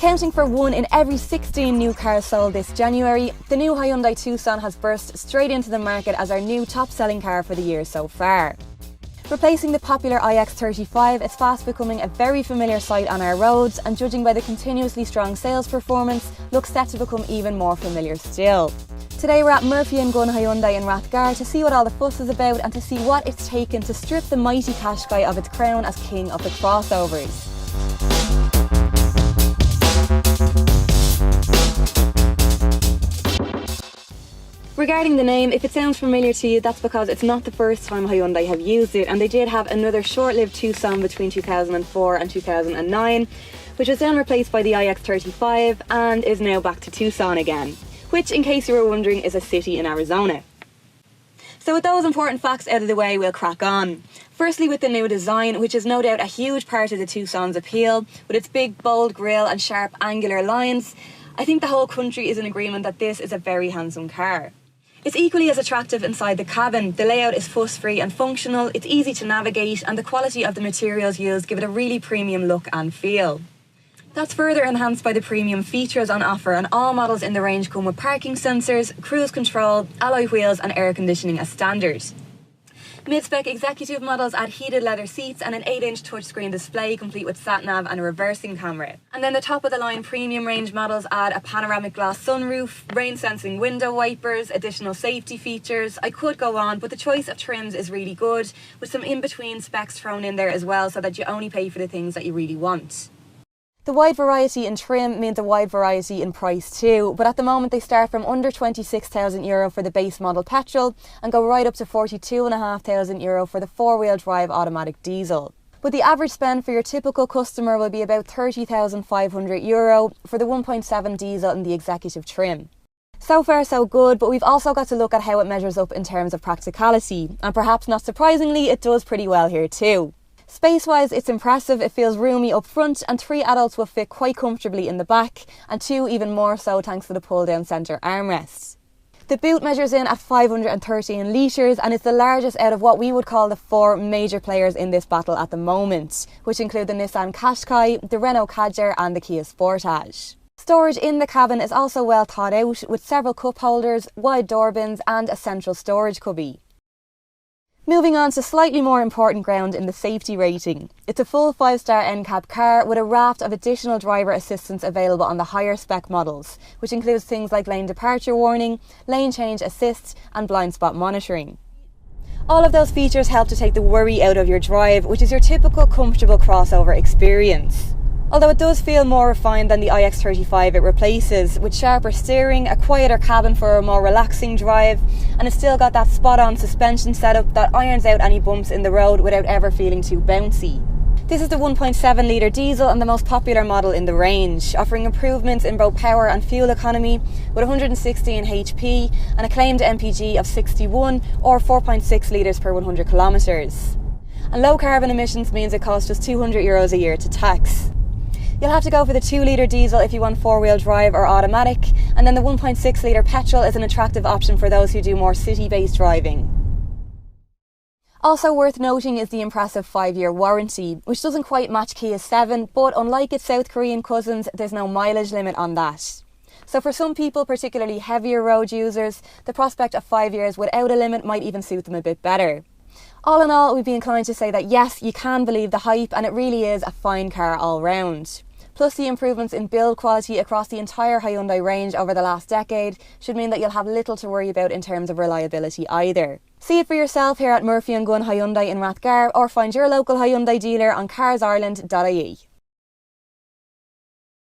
Accounting for 1 in every 16 new cars sold this January, the new Hyundai Tucson has burst straight into the market as our new top-selling car for the year so far. Replacing the popular iX35, it's fast becoming a very familiar sight on our roads, and judging by the continuously strong sales performance, looks set to become even more familiar still. Today we're at Murphy & Gunn Hyundai in Rathgar to see what all the fuss is about and to see what it's taken to strip the mighty Qashqai of its crown as king of the crossovers. Regarding the name, if it sounds familiar to you, that's because it's not the first time Hyundai have used it, and they did have another short-lived Tucson between 2004 and 2009, which was then replaced by the iX35 and is now back to Tucson again, which, in case you were wondering, is a city in Arizona. So with those important facts out of the way, we'll crack on. Firstly, with the new design, which is no doubt a huge part of the Tucson's appeal, with its big, bold grille and sharp, angular lines, I think the whole country is in agreement that this is a very handsome car. It's equally as attractive inside the cabin. The layout is fuss-free and functional, it's easy to navigate, and the quality of the materials used give it a really premium look and feel. That's further enhanced by the premium features on offer, and all models in the range come with parking sensors, cruise control, alloy wheels and air conditioning as standard. Mid-spec executive models add heated leather seats and an 8-inch touchscreen display complete with sat-nav and a reversing camera. And then the top-of-the-line premium range models add a panoramic glass sunroof, rain-sensing window wipers, additional safety features. I could go on, but the choice of trims is really good, with some in-between specs thrown in there as well so that you only pay for the things that you really want. The wide variety in trim means a wide variety in price too, but at the moment they start from under €26,000 for the base model petrol and go right up to €42,500 for the four-wheel drive automatic diesel. But the average spend for your typical customer will be about €30,500 for the 1.7 diesel in the executive trim. So far so good, but we've also got to look at how it measures up in terms of practicality, and perhaps not surprisingly, it does pretty well here too. Space-wise, it's impressive, it feels roomy up front, and 3 adults will fit quite comfortably in the back, and 2 even more so thanks to the pull-down centre armrests. The boot measures in at 513 litres and is the largest out of what we would call the 4 major players in this battle at the moment, which include the Nissan Qashqai, the Renault Kadjar and the Kia Sportage. Storage in the cabin is also well thought out, with several cup holders, wide door bins and a central storage cubby. Moving on to slightly more important ground in the safety rating. It's a full 5-star NCAP car with a raft of additional driver assistance available on the higher spec models, which includes things like lane departure warning, lane change assist and blind spot monitoring. All of those features help to take the worry out of your drive, which is your typical comfortable crossover experience. Although it does feel more refined than the iX35 it replaces, with sharper steering, a quieter cabin for a more relaxing drive, and it's still got that spot-on suspension setup that irons out any bumps in the road without ever feeling too bouncy. This is the 1.7 litre diesel and the most popular model in the range, offering improvements in both power and fuel economy with 116 HP and a claimed MPG of 61 or 4.6 litres per 100 kilometres. And low carbon emissions means it costs just €200 a year to tax. You'll have to go for the 2-litre diesel if you want 4-wheel drive or automatic, and then the 1.6 litre petrol is an attractive option for those who do more city-based driving. Also worth noting is the impressive 5-year warranty, which doesn't quite match Kia's 7, but unlike its South Korean cousins, there's no mileage limit on that. So for some people, particularly heavier road users, the prospect of 5 years without a limit might even suit them a bit better. All in all, we'd be inclined to say that yes, you can believe the hype, and it really is a fine car all round. Plus the improvements in build quality across the entire Hyundai range over the last decade should mean that you'll have little to worry about in terms of reliability either. See it for yourself here at Murphy & Gunn Hyundai in Rathgar, or find your local Hyundai dealer on CarsIreland.ie.